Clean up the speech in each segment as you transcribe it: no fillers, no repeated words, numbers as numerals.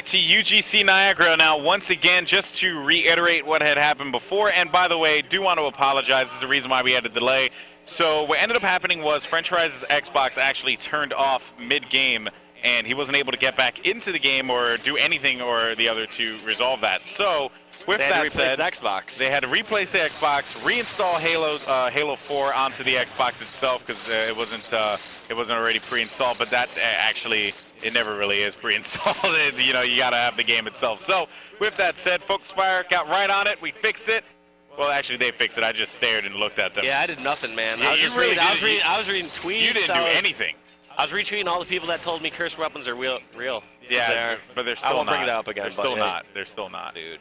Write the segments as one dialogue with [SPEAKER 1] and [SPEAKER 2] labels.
[SPEAKER 1] back to UGC Niagara now once again, just to reiterate what had happened before. And by the way, do want to apologize. This is the reason why we had a delay. So what ended up happening was French Fries' Xbox actually turned off mid-game, and he wasn't able to get back into the game or do anything or the other to resolve that. So with that said, they had to replace the Xbox, reinstall Halo 4 onto the Xbox itself because it wasn't already pre-installed. But that actually, it never really is pre-installed. You know, you gotta have the game itself. So with that said, Focus Fire got right on it. We fixed it. Well, actually, they fixed it. I just stared and looked at them.
[SPEAKER 2] Yeah, I did nothing, man.
[SPEAKER 1] Yeah,
[SPEAKER 2] I was reading tweets.
[SPEAKER 1] You didn't do anything.
[SPEAKER 2] I was retweeting all the people that told me cursed weapons are real.
[SPEAKER 1] Yeah, but they're still not.
[SPEAKER 2] I won't bring it up again.
[SPEAKER 1] They're still not. They're still not.
[SPEAKER 2] Dude.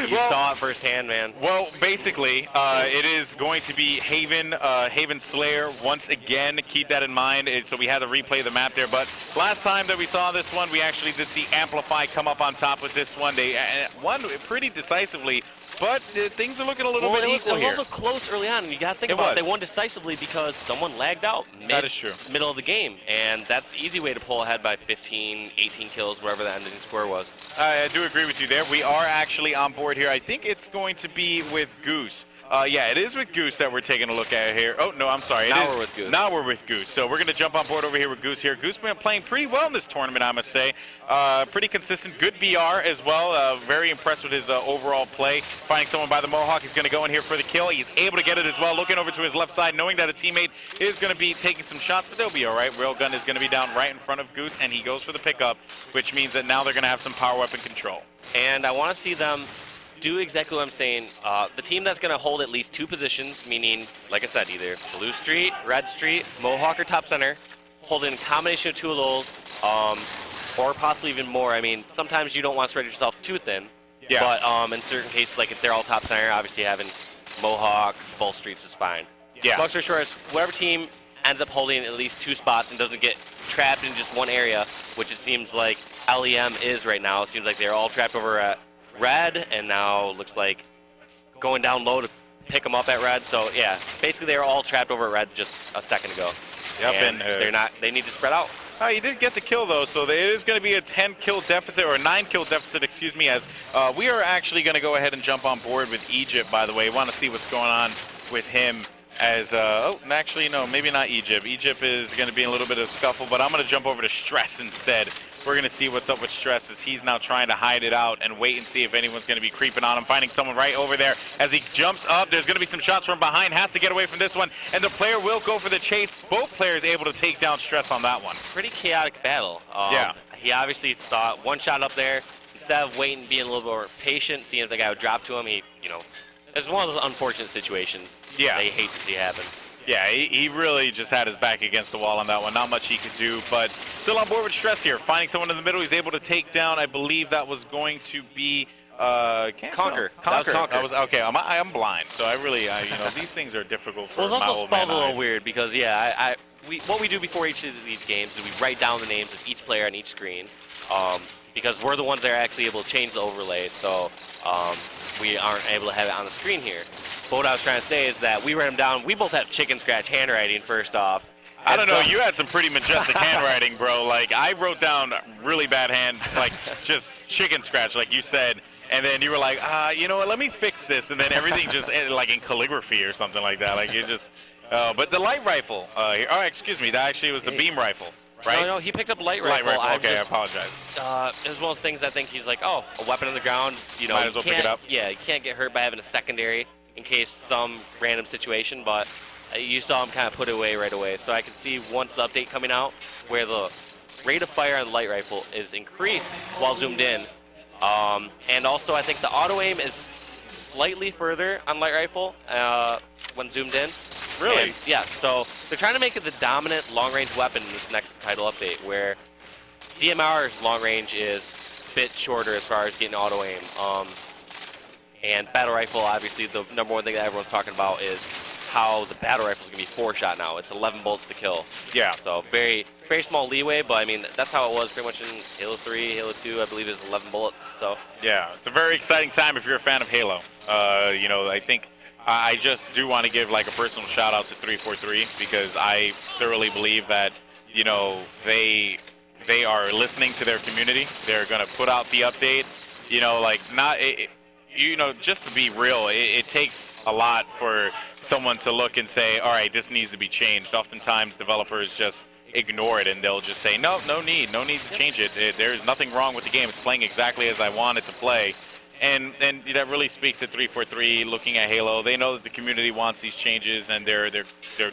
[SPEAKER 2] You saw it firsthand, man.
[SPEAKER 1] Well, basically, it is going to be Haven Slayer once again. Keep that in mind. So we had to replay the map there. But last time that we saw this one, we actually did see Amplify come up on top with this one. They won pretty decisively. But things are looking a little bit equal here.
[SPEAKER 2] It was also close early on, and you got to think about it. They won decisively because someone lagged out middle of the game, and that's the easy way to pull ahead by 15, 18 kills, wherever the ending score was.
[SPEAKER 1] I do agree with you there. We are actually on board here. I think it's going to be with Goose. Yeah, it is with Goose that we're taking a look at here. Oh, no, I'm sorry.
[SPEAKER 2] Now we're with Goose.
[SPEAKER 1] Now we're with Goose. So we're going to jump on board over here with Goose here. Goose been playing pretty well in this tournament, I must say. Pretty consistent. Good BR as well. Very impressed with his overall play. Finding someone by the Mohawk. He's going to go in here for the kill. He's able to get it as well. Looking over to his left side, knowing that a teammate is going to be taking some shots, but they'll be all right. Railgun is going to be down right in front of Goose, and he goes for the pickup, which means that now they're going to have some power weapon control.
[SPEAKER 2] And I want to see them do exactly what I'm saying. The team that's going to hold at least two positions, meaning, like I said, either Blue Street, Red Street, Mohawk, or Top Center, holding a combination of two of those, or possibly even more. I mean, sometimes you don't want to spread yourself too thin, but in certain cases, like if they're all Top Center, obviously having Mohawk, both streets is fine.
[SPEAKER 1] Yeah.
[SPEAKER 2] Long story short, whatever team ends up holding at least two spots and doesn't get trapped in just one area, which it seems like LEM is right now. It seems like they're all trapped over at Red, and now looks like going down low to pick them up at Red. So yeah, basically they were all trapped over at Red just a second ago.
[SPEAKER 1] Yep,
[SPEAKER 2] and they're not. They need to spread out.
[SPEAKER 1] Oh, you did get the kill though, so it is going to be a 10-kill deficit, or a 9-kill deficit, excuse me. As we are actually going to go ahead and jump on board with Egypt. By the way, want to see what's going on with him. As oh, actually no, maybe not Egypt. Egypt is going to be in a little bit of scuffle, but I'm going to jump over to Stress instead. We're going to see what's up with Stress as he's now trying to hide it out and wait and see if anyone's going to be creeping on him. Finding someone right over there as he jumps up. There's going to be some shots from behind. Has to get away from this one, and the player will go for the chase. Both players able to take down Stress on that one.
[SPEAKER 2] Pretty chaotic battle.
[SPEAKER 1] Yeah.
[SPEAKER 2] He obviously thought one shot up there. Instead of waiting, being a little more patient, seeing if the guy would drop to him, he, you know, it's one of those unfortunate situations they hate to see happen.
[SPEAKER 1] Yeah, he really just had his back against the wall on that one. Not much he could do, but still on board with Stress here. Finding someone in the middle, he's able to take down, I believe that was going to be
[SPEAKER 2] Conquer.
[SPEAKER 1] That was Conquer. Okay, I'm blind, so I really, you know, these things are difficult for my old man eyes.
[SPEAKER 2] Well, it's also spelled a little weird because, yeah, what we do before each of these games is we write down the names of each player on each screen because we're the ones that are actually able to change the overlay, so we aren't able to have it on the screen here. But what I was trying to say is that we write them down. We both have chicken scratch handwriting, first off.
[SPEAKER 1] I don't know. You had some pretty majestic handwriting, bro. Like, I wrote down really bad hand, like, just chicken scratch, like you said. And then you were like, you know what, let me fix this. And then everything just ended, like, in calligraphy or something like that. Like, you just, but the light rifle, oh, excuse me, that actually was the beam rifle, right?
[SPEAKER 2] No, he picked up a light rifle.
[SPEAKER 1] Okay, I apologize.
[SPEAKER 2] It was one of those things I think he's like, oh, a weapon on the ground, you know.
[SPEAKER 1] Might as well pick it up.
[SPEAKER 2] Yeah, you can't get hurt by having a secondary in case some random situation, but you saw him kind of put it away right away. So I can see once the update coming out where the rate of fire on the light rifle is increased while zoomed in. And also I think the auto aim is slightly further on light rifle when zoomed in.
[SPEAKER 1] Really?
[SPEAKER 2] And, yeah, so they're trying to make it the dominant long-range weapon in this next title update, where DMR's long range is a bit shorter as far as getting auto aim. And battle rifle, obviously, the number one thing that everyone's talking about is how the battle rifle is going to be 4-shot now. It's 11 bullets to kill.
[SPEAKER 1] Yeah.
[SPEAKER 2] So very, very small leeway, but I mean, that's how it was pretty much in Halo 3, Halo 2, I believe it's 11 bullets. So
[SPEAKER 1] yeah, it's a very exciting time if you're a fan of Halo. You know, I think I just do want to give like a personal shout out to 343 because I thoroughly believe that, you know, they they are listening to their community. They're going to put out the update. You know, like just to be real, it takes a lot for someone to look and say, all right, this needs to be changed. Oftentimes, developers just ignore it, and they'll just say, no need to change it. There's nothing wrong with the game. It's playing exactly as I want it to play. And that really speaks to 343 looking at Halo. They know that the community wants these changes, and they're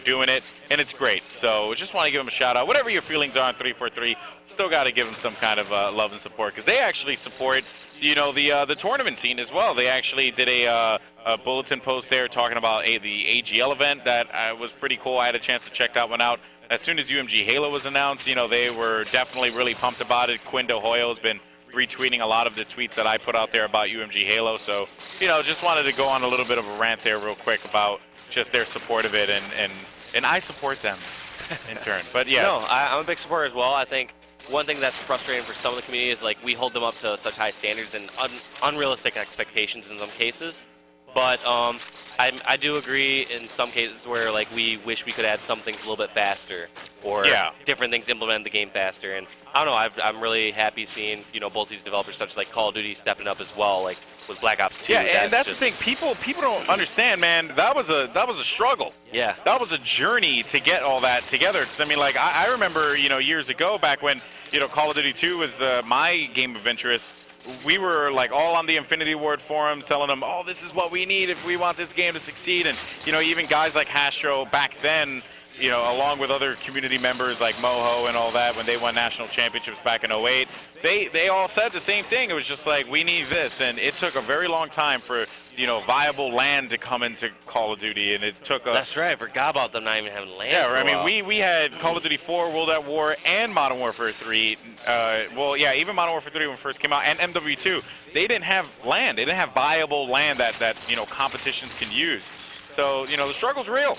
[SPEAKER 1] doing it, and it's great. So just want to give them a shout out. Whatever your feelings are on 343, still got to give them some kind of love and support, because they actually support the tournament scene as well. They actually did a bulletin post there talking about the AGL event that was pretty cool. I had a chance to check that one out. As soon as UMG Halo was announced, they were definitely really pumped about it. Quinn DeHoyo has been retweeting a lot of the tweets that I put out there about UMG Halo. So, just wanted to go on a little bit of a rant there real quick about just their support of it, and I support them in turn. But yes.
[SPEAKER 2] No, I'm a big supporter as well. I think one thing that's frustrating for some of the community is like we hold them up to such high standards and unrealistic expectations in some cases. But I do agree in some cases where like we wish we could add some things a little bit faster, or different things implement the game faster. And I don't know, I'm really happy seeing both these developers such as like Call of Duty stepping up as well, like with Black Ops 2.
[SPEAKER 1] Yeah, and that's the thing. People don't understand, man. That was a struggle.
[SPEAKER 2] Yeah,
[SPEAKER 1] that was a journey to get all that together. Because I mean, like I remember years ago back when Call of Duty 2 was my game of interest. We were like all on the Infinity Ward forums telling them, oh, this is what we need if we want this game to succeed. And, even guys like Hastro back then, along with other community members like Moho and all that, when they won national championships back in 08, they all said the same thing. It was just like, we need this. And it took a very long time for, viable land to come into Call of Duty. And it took a...
[SPEAKER 2] That's right. I forgot about them not even having land.
[SPEAKER 1] Yeah, I mean, we had Call of Duty 4, World at War, and Modern Warfare 3. Even Modern Warfare 3 when it first came out, and MW2. They didn't have land. They didn't have viable land that competitions can use. So, the struggle's real.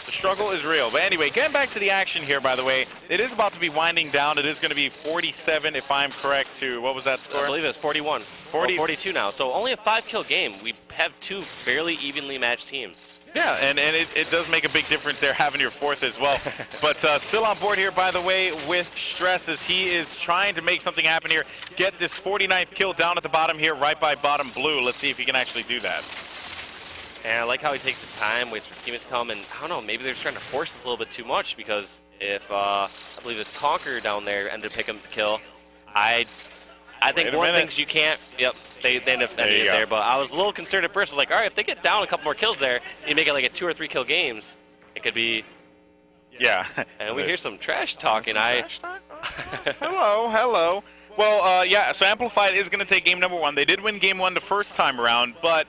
[SPEAKER 1] The struggle is real. But anyway, getting back to the action here, by the way, it is about to be winding down. It is going to be 47, if I'm correct, to, what was that score?
[SPEAKER 2] I believe it's 41. 42 now. So only a 5-kill game. We have two fairly evenly matched teams.
[SPEAKER 1] Yeah, and it does make a big difference there having your fourth as well. But still on board here, by the way, with Stress, as he is trying to make something happen here. Get this 49th kill down at the bottom here, right by bottom blue. Let's see if he can actually do that.
[SPEAKER 2] And I like how he takes his time, waits for teammates to come, and I don't know, maybe they're just trying to force this a little bit too much, because if I believe it's Conquer down there ended up picking up the kill, I think one of the things you can't, they end up ending it there, but I was a little concerned at first. I was like, all right, if they get down a couple more kills there, you make it like a 2 or 3 kill games, it could be.
[SPEAKER 1] Yeah.
[SPEAKER 2] And we hear some trash talking.
[SPEAKER 1] Trash talk? Hello. Well, so Amplify is going to take game number 1. They did win game 1 the first time around, but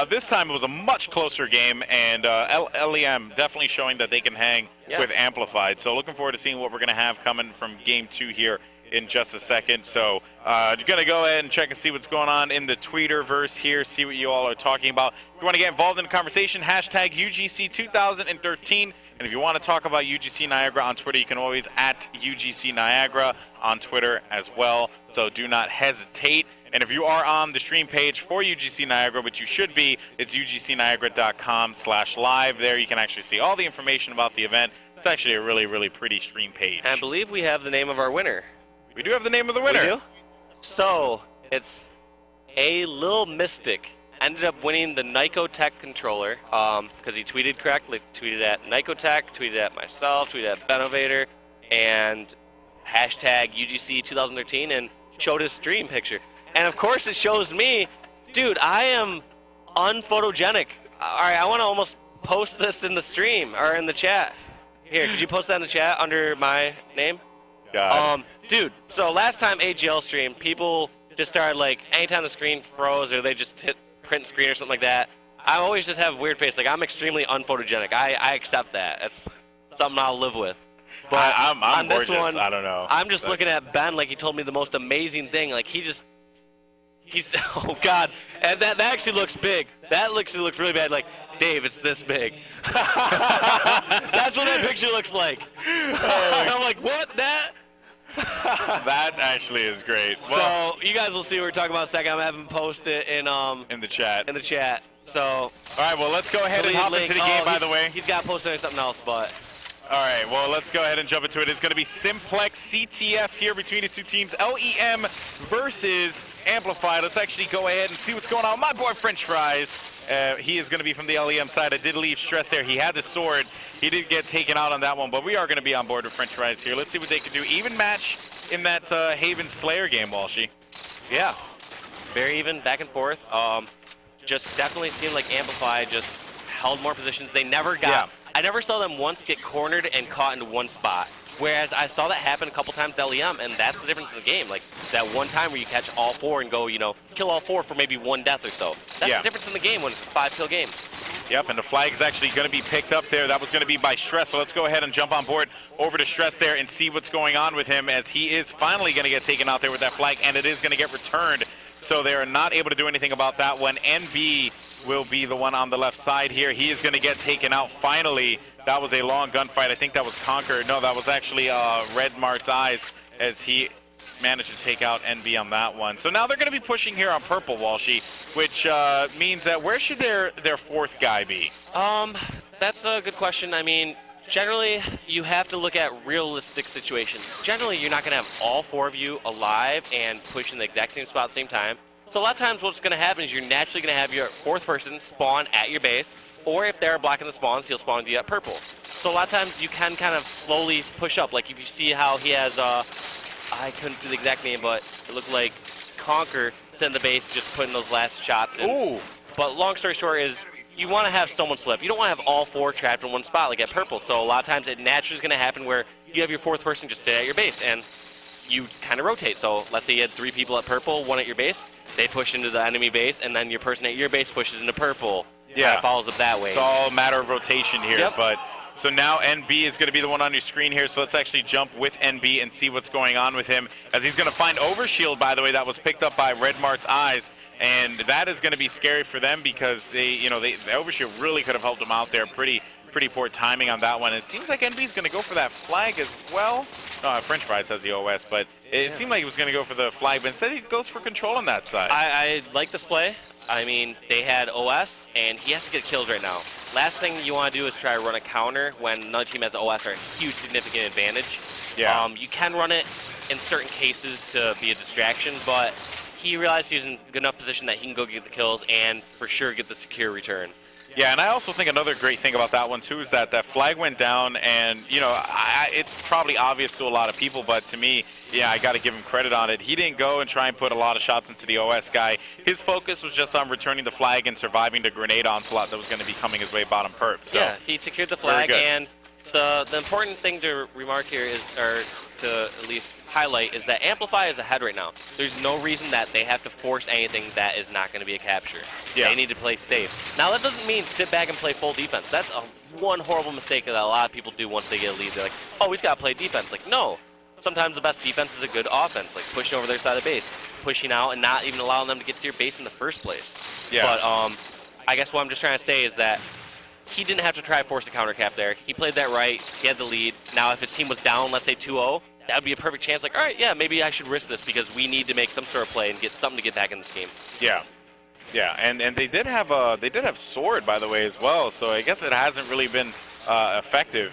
[SPEAKER 1] this time it was a much closer game, and LEM definitely showing that they can hang with Amplified. So looking forward to seeing what we're going to have coming from game 2 here in just a second. So you're going to go ahead and check and see what's going on in the Tweeterverse here, see what you all are talking about. If you want to get involved in the conversation, hashtag UGC 2013. And if you want to talk about UGC Niagara on Twitter, you can always at UGC Niagara on Twitter as well. So do not hesitate. And if you are on the stream page for UGC Niagara, which you should be, it's ugcniagara.com/live. There you can actually see all the information about the event. It's actually a really, really pretty stream page.
[SPEAKER 2] I believe we have the name of our winner.
[SPEAKER 1] We do have the name of the winner.
[SPEAKER 2] We do? So, it's A Lil Mystic. Ended up winning the Nikotech controller because he tweeted correctly. Tweeted at Nikotech, tweeted at myself, tweeted at Benovator, and hashtag UGC 2013, and showed his stream picture. And of course it shows me, dude, I am unphotogenic. All right, I want to almost post this in the stream or in the chat. Here, could you post that in the chat under my name?
[SPEAKER 1] God.
[SPEAKER 2] Dude, so last time AGL stream, people just started like, anytime the screen froze or they just hit print screen or something like that, I always just have a weird face. Like, I'm extremely unphotogenic. I accept that. That's something I'll live with. But
[SPEAKER 1] I'm gorgeous.
[SPEAKER 2] One,
[SPEAKER 1] I don't know.
[SPEAKER 2] I'm just looking at Ben like he told me the most amazing thing. Like, he's, oh God. And that actually looks big. That looks really bad. Like, Dave, it's this big. That's what that picture looks like. I'm like, what? That?
[SPEAKER 1] That actually is great.
[SPEAKER 2] Well, so you guys will see what we're talking about in a second. I'm having him post it in
[SPEAKER 1] the chat.
[SPEAKER 2] In the chat. So
[SPEAKER 1] all right, well, let's go ahead and hop into the game. By the way,
[SPEAKER 2] he's got posted on something else, but
[SPEAKER 1] All right, well, let's go ahead and jump into it. It's going to be Simplex CTF here between these two teams. LEM versus Amplify. Let's actually go ahead and see what's going on. My boy French Fries. He is going to be from the LEM side. I did leave Stress there. He had the sword. He did get taken out on that one, but we are going to be on board with French Fries here. Let's see what they can do. Even match in that Haven Slayer game, Walshy.
[SPEAKER 2] Yeah, very even, back and forth. Just definitely seemed like Amplify just held more positions. They never got...
[SPEAKER 1] Yeah.
[SPEAKER 2] I never saw them once get cornered and caught into one spot. Whereas I saw that happen a couple times at LEM, and that's the difference in the game. Like, that one time where you catch all four and go, you know, kill all four for maybe one death or so. That's the difference in the game when it's a 5-kill game.
[SPEAKER 1] Yep, and the flag is actually going to be picked up there. That was going to be by Stress, so let's go ahead and jump on board over to Stress there and see what's going on with him, as he is finally going to get taken out there with that flag, and it is going to get returned. So they are not able to do anything about that one. NB will be the one on the left side here. He is going to get taken out finally. That was a long gunfight. I think that was Conquer. No, that was actually Red Mart's Eyes, as he managed to take out NB on that one. So now they're going to be pushing here on purple, Walshy, which means that where should their fourth guy be?
[SPEAKER 2] That's a good question. I mean, generally, you have to look at realistic situations. Generally, you're not going to have all four of you alive and push in the exact same spot at the same time. So a lot of times what's going to happen is you're naturally going to have your fourth person spawn at your base, or if they're blocking the spawns, he'll spawn with you at purple. So a lot of times you can kind of slowly push up. Like if you see how he has, I couldn't see the exact name, but it looked like Conquer sitting in the base just putting those last shots in.
[SPEAKER 1] Ooh.
[SPEAKER 2] But long story short is, you want to have someone slip. You don't want to have all four trapped in one spot like at purple. So a lot of times it naturally is going to happen where you have your fourth person just sit at your base and you kind of rotate. So let's say you had 3 people at purple, 1 at your base. They push into the enemy base, and then your person at your base pushes into purple.
[SPEAKER 1] Yeah,
[SPEAKER 2] it follows up that way.
[SPEAKER 1] It's all a matter of rotation here.
[SPEAKER 2] Yep.
[SPEAKER 1] But so now NB is going to be the one on your screen here. So let's actually jump with NB and see what's going on with him, as he's going to find Overshield, by the way, that was picked up by Red Mart's Eyes. And that is going to be scary for them, because the Overshield really could have helped them out there. Pretty poor timing on that one. It seems like NB is going to go for that flag as well. French Fries has the OS, but it seemed like he was going to go for the flag, but instead he goes for control on that side.
[SPEAKER 2] I like this play. I mean, they had OS, and he has to get kills right now. Last thing you want to do is try to run a counter when another team has OS or a huge significant advantage.
[SPEAKER 1] Yeah.
[SPEAKER 2] You can run it in certain cases to be a distraction, but he realized he was in good enough position that he can go get the kills and for sure get the secure return.
[SPEAKER 1] Yeah, and I also think another great thing about that one, too, is that that flag went down, and, you know, it's probably obvious to a lot of people, but to me, yeah, I got to give him credit on it. He didn't go and try and put a lot of shots into the OS guy. His focus was just on returning the flag and surviving the grenade onslaught that was going to be coming his way bottom perp. So,
[SPEAKER 2] yeah, he secured the flag, and the important thing to remark here is, or to at least highlight, is that Amplify is ahead right now. There's no reason that they have to force anything that is not going to be a capture.
[SPEAKER 1] Yeah.
[SPEAKER 2] They need to play safe. Now, that doesn't mean sit back and play full defense. That's one horrible mistake that a lot of people do once they get a lead. They're like, oh, we just got to play defense. Like, no. Sometimes the best defense is a good offense, like pushing over their side of the base, pushing out and not even allowing them to get to your base in the first place.
[SPEAKER 1] Yeah.
[SPEAKER 2] But I guess what I'm just trying to say is that he didn't have to try to force a counter cap there. He played that right. He had the lead. Now, if his team was down, let's say 2-0, that would be a perfect chance. Like, all right, yeah, maybe I should risk this because we need to make some sort of play and get something to get back in this game.
[SPEAKER 1] Yeah. Yeah, and they did have Sword, by the way, as well. So I guess it hasn't really been effective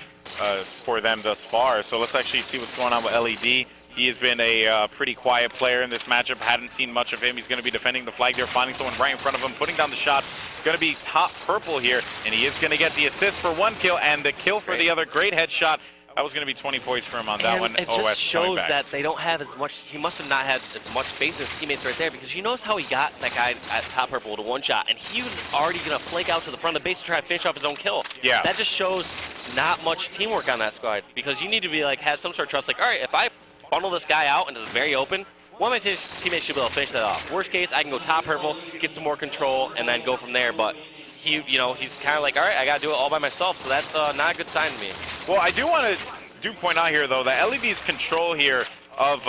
[SPEAKER 1] for them thus far. So let's actually see what's going on with LED. He has been a pretty quiet player in this matchup. Hadn't seen much of him. He's going to be defending the flag there, finding someone right in front of him, putting down the shots. Going to be top purple here, and he is going to get the assist for 1 kill and the kill for the other. Great headshot. That was going to be 20 points for him on that one.
[SPEAKER 2] It just shows that they don't have as much. He must have not had as much space as his teammates right there, because you notice how he got that guy at top purple with a 1-shot, and he was already going to flake out to the front of the base to try to finish off his own kill.
[SPEAKER 1] Yeah.
[SPEAKER 2] That just shows not much teamwork on that squad, because you need to be like, have some sort of trust. Like, all right, if I funnel this guy out into the very open, one of my teammates should be able to finish that off. Worst case, I can go top purple, get some more control, and then go from there. But he, he's kind of like, all right, I got to do it all by myself. So that's not a good sign to me.
[SPEAKER 1] Well, I do want to point out here, though, that LEV's control here of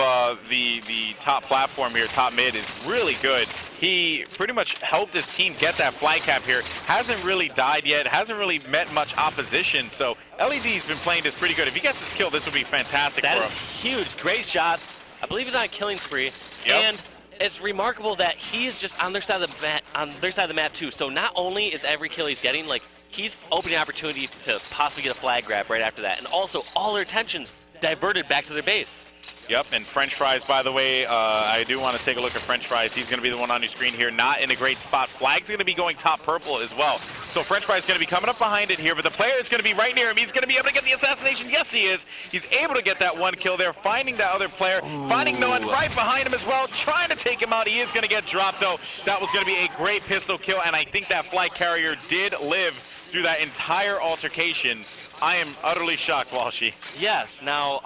[SPEAKER 1] the top platform here, top mid, is really good. He pretty much helped his team get that flag cap here. Hasn't really died yet. Hasn't really met much opposition. So LED's been playing this pretty good. If he gets this kill, this would be fantastic for him.
[SPEAKER 2] That is huge. Great shots. I believe he's on a killing spree.
[SPEAKER 1] Yep.
[SPEAKER 2] And it's remarkable that he is just on their side of the mat, too. So not only is every kill he's getting, like, he's opening an opportunity to possibly get a flag grab right after that. And also, all their attention's diverted back to their base.
[SPEAKER 1] Yep, and French Fries, by the way, I do want to take a look at French Fries. He's going to be the one on your screen here, not in a great spot. Flag's going to be going top purple as well. So French Fries is going to be coming up behind it here, but the player is going to be right near him. He's going to be able to get the assassination. Yes, he is. He's able to get that one kill there, finding that other player, finding no one right behind him as well, trying to take him out. He is going to get dropped, though. That was going to be a great pistol kill, and I think that flag carrier did live through that entire altercation. I am utterly shocked, Walshy.
[SPEAKER 2] Yes, now,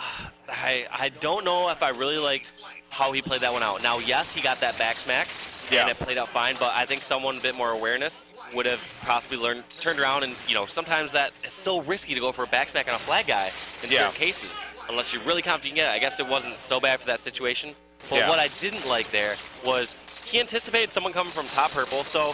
[SPEAKER 2] I don't know if I really liked how he played that one out. Now, yes, he got that back smack, and it played out fine, but I think someone a bit more awareness would have possibly turned around, and, you know, sometimes that is so risky to go for a back smack on a flag guy in certain cases, unless you're really confident you get it. I guess it wasn't so bad for that situation, but what I didn't like there was he anticipated someone coming from top purple, so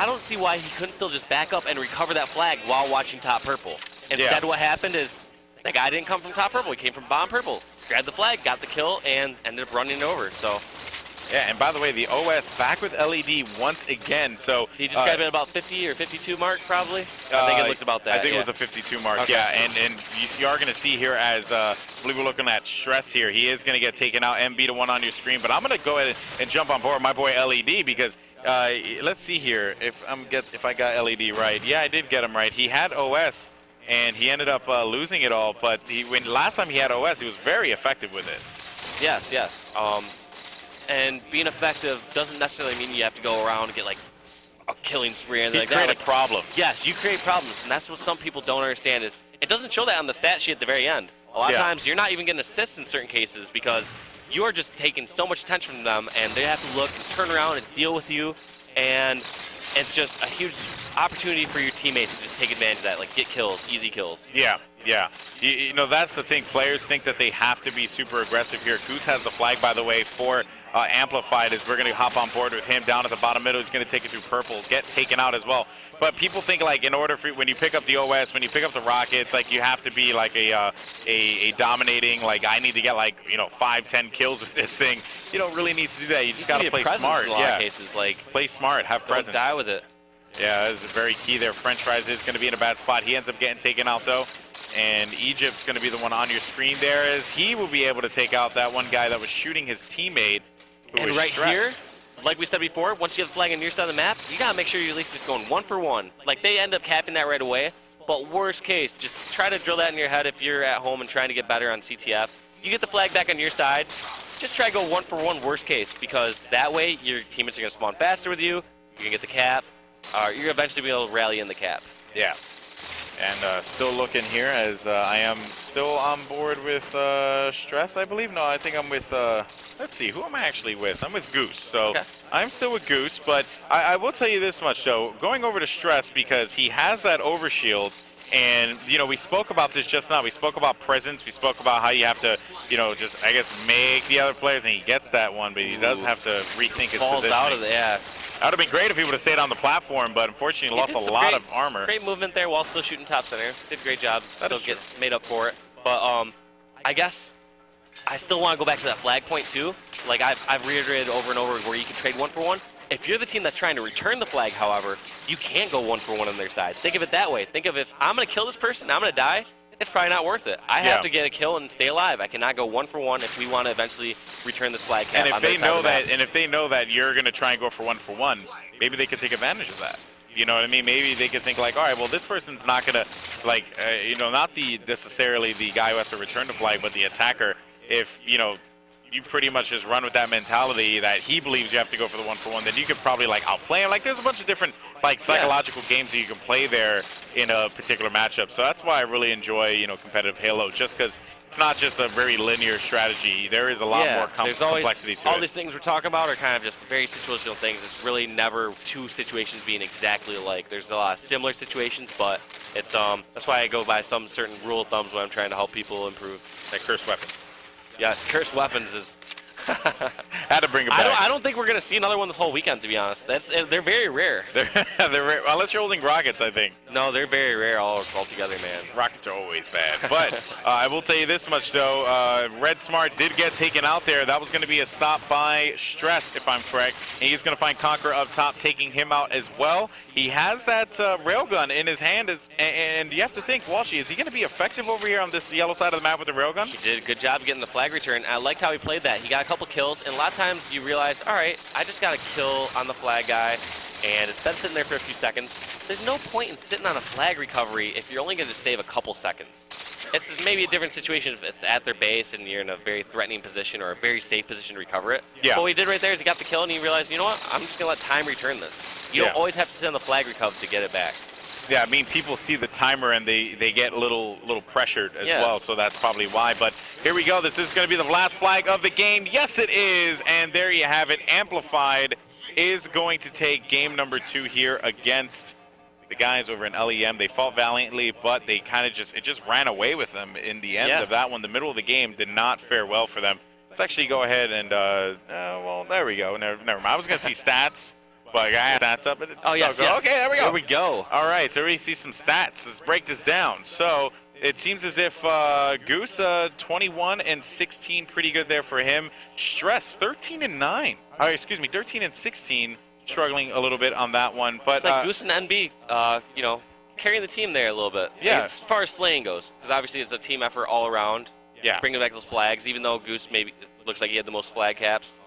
[SPEAKER 2] I don't see why he couldn't still just back up and recover that flag while watching top purple. Instead, what happened is that guy didn't come from top purple. He came from bottom purple. Grabbed the flag, got the kill, and ended up running it over. So,
[SPEAKER 1] yeah, and by the way, the OS back with LED once again. So
[SPEAKER 2] he just grabbed it about 50 or 52 mark, probably. I think it looked about that.
[SPEAKER 1] I think it was a 52 mark.
[SPEAKER 2] Okay.
[SPEAKER 1] Yeah, and you are going to see here as I believe we're looking at Stress here. He is going to get taken out. MB1 on your screen, but I'm going to go ahead and jump on board my boy LED because. Let's see here if I got LED right. Yeah, I did get him right. He had OS, and he ended up losing it all. But when last time he had OS, he was very effective with it.
[SPEAKER 2] Yes, yes. And being effective doesn't necessarily mean you have to go around and get like a killing spree or anything like that.
[SPEAKER 1] You create problems.
[SPEAKER 2] Yes, you create problems, and that's what some people don't understand is it doesn't show that on the stat sheet at the very end. A lot of times you're not even getting assists in certain cases because you are just taking so much attention from them, and they have to look and turn around and deal with you, and it's just a huge opportunity for your teammates to just take advantage of that, like get kills, easy kills.
[SPEAKER 1] Yeah, yeah. You know, that's the thing. Players think that they have to be super aggressive here. Goose has the flag, by the way, for Amplified as we're going to hop on board with him down at the bottom middle. He's going to take it through purple, get taken out as well. But people think like in order for when you pick up the OS, when you pick up the rockets, like you have to be like a dominating, like I need to get like, you know, 5-10 kills with this thing. You don't really need to do that. You just got to play smart.
[SPEAKER 2] In a lot of cases, like
[SPEAKER 1] play smart, have presence.
[SPEAKER 2] Don't die with it.
[SPEAKER 1] Yeah, that is very key there. French Fries is going to be in a bad spot. He ends up getting taken out though. And Egypt's going to be the one on your screen there as he will be able to take out that one guy that was shooting his teammate.
[SPEAKER 2] And right here, like we said before, once you have the flag on your side of the map, you got to make sure you're at least just going 1 for 1. Like, they end up capping that right away, but worst case, just try to drill that in your head if you're at home and trying to get better on CTF. You get the flag back on your side, just try to go 1 for 1 worst case, because that way your teammates are going to spawn faster with you, you're going to get the cap, you're going to eventually be able to rally in the cap.
[SPEAKER 1] Yeah. And still looking here as I am still on board with Stress, I believe. No, I think I'm with, let's see, who am I actually with? I'm with Goose. So I'm still with Goose, but I will tell you this much, though. Going over to Stress because he has that overshield. And, you know, we spoke about this just now. We spoke about presence. We spoke about how you have to, you know, just, I guess, make the other players. And he gets that one, but he does have to rethink his
[SPEAKER 2] Falls
[SPEAKER 1] positioning.
[SPEAKER 2] out of it, yeah.
[SPEAKER 1] That would have been great if he would have stayed on the platform, but unfortunately lost a lot of armor.
[SPEAKER 2] Great movement there while still shooting top center. Did a great job. Still get made up for it. But I guess I still want to go back to that flag point too. Like I've reiterated over and over where you can trade 1 for 1. If you're the team that's trying to return the flag, however, you can't go 1 for 1 on their side. Think of it that way. Think of if I'm going to kill this person, I'm going to die. It's probably not worth it. I have to get a kill and stay alive. I cannot go 1 for 1 if we want to eventually return this flag cap.
[SPEAKER 1] And if they know that, and if they know that you're going to try and go for 1 for 1, maybe they could take advantage of that. You know what I mean? Maybe they could think like, all right, well, this person's not going to, like, you know, not necessarily the guy who has to return the flag, but the attacker. If, you know, you pretty much just run with that mentality that he believes you have to go for the 1 for 1, then you could probably like outplay him. Like there's a bunch of different like psychological games that you can play there in a particular matchup. So that's why I really enjoy, you know, competitive Halo, just because it's not just a very linear strategy. There is a lot more complexity to it.
[SPEAKER 2] All these things we're talking about are kind of just very situational things. It's really never two situations being exactly alike. There's a lot of similar situations, but it's that's why I go by some certain rule of thumbs when I'm trying to help people improve.
[SPEAKER 1] Like cursed weapons.
[SPEAKER 2] Yes, cursed weapons is
[SPEAKER 1] Had to bring it back.
[SPEAKER 2] I don't think we're going to see another one this whole weekend, to be honest. They're very rare.
[SPEAKER 1] They're rare. Unless you're holding rockets, I think.
[SPEAKER 2] No, they're very rare all together, man.
[SPEAKER 1] Rockets are always bad. But I will tell you this much, though. Red Smart did get taken out there. That was going to be a stop by Stress, if I'm correct. And he's going to find Conqueror up top, taking him out as well. He has that railgun in his hand. And you have to think, Walshy, is he going to be effective over here on this yellow side of the map with the railgun?
[SPEAKER 2] He did a good job getting the flag return. I liked how he played that. He got a couple kills, and a lot of times you realize, all right, I just got a kill on the flag guy, and it's been sitting there for a few seconds. There's no point in sitting on a flag recovery if you're only going to save a couple seconds. It's maybe a different situation if it's at their base and you're in a very threatening position or a very safe position to recover it.
[SPEAKER 1] Yeah.
[SPEAKER 2] But what he did right there is he got the kill, and he realized, you know what, I'm just going to let time return this. You don't always have to sit on the flag recover to get it back.
[SPEAKER 1] Yeah, I mean, people see the timer and they get a little pressured as well, so that's probably why. But here we go. This is going to be the last flag of the game. Yes, it is, and there you have it. Amplified is going to take game number 2 here against the guys over in LEM. They fought valiantly, but they kind of just ran away with them in the end of that one. The middle of the game did not fare well for them. Let's actually go ahead and, well, there we go. Never mind. I was going to see stats. But I got stats up.
[SPEAKER 2] Oh, yes.
[SPEAKER 1] Okay, there we go.
[SPEAKER 2] There we go.
[SPEAKER 1] All right, so we see some stats. Let's break this down. So it seems as if Goose, 21 and 16, pretty good there for him. Stress, 13 and 9. Oh, excuse me, 13 and 16, struggling a little bit on that one. But
[SPEAKER 2] it's like Goose and NB, you know, carrying the team there a little bit.
[SPEAKER 1] Yeah.
[SPEAKER 2] As far as slaying goes, because obviously it's a team effort all around.
[SPEAKER 1] Yeah.
[SPEAKER 2] Bringing back those flags, even though Goose maybe looks like he had the most flag caps.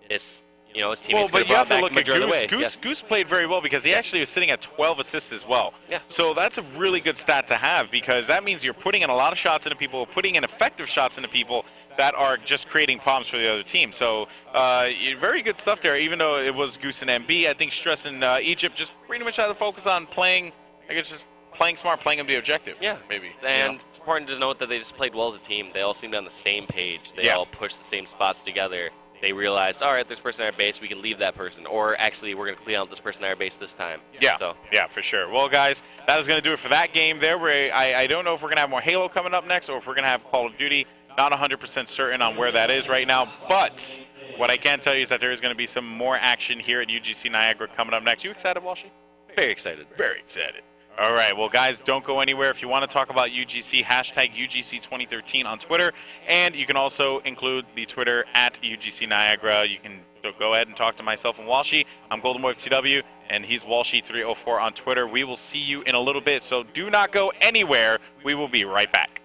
[SPEAKER 2] It's, you know, his teammates
[SPEAKER 1] but you have to look at
[SPEAKER 2] Goose.
[SPEAKER 1] Goose played very well because he actually was sitting at 12 assists as well.
[SPEAKER 2] Yeah.
[SPEAKER 1] So that's a really good stat to have because that means you're putting in a lot of shots into people, putting in effective shots into people that are just creating problems for the other team. So very good stuff there, even though it was Goose and MB. I think Stress and Egypt just pretty much had to focus on playing, I guess, just playing smart, playing them the objective.
[SPEAKER 2] Yeah.
[SPEAKER 1] Maybe.
[SPEAKER 2] And it's important to note that they just played well as a team. They all seemed on the same page. They all pushed the same spots together. They realized, all right, this person at our base, we can leave that person. Or actually, we're going to clean out this person at our base this time.
[SPEAKER 1] Yeah,
[SPEAKER 2] so.
[SPEAKER 1] Yeah, for sure. Well, guys, that is going to do it for that game there. Where I don't know if we're going to have more Halo coming up next or if we're going to have Call of Duty. Not 100% certain on where that is right now. But what I can tell you is that there is going to be some more action here at UGC Niagara coming up next. You excited, Walshy?
[SPEAKER 2] Very excited.
[SPEAKER 1] Very excited. All right, well, guys, don't go anywhere. If you want to talk about UGC, hashtag UGC2013 on Twitter, and you can also include the Twitter at UGC Niagara. You can go ahead and talk to myself and Walshy. I'm Golden Boy TW, and he's Walshy304 on Twitter. We will see you in a little bit, so do not go anywhere. We will be right back.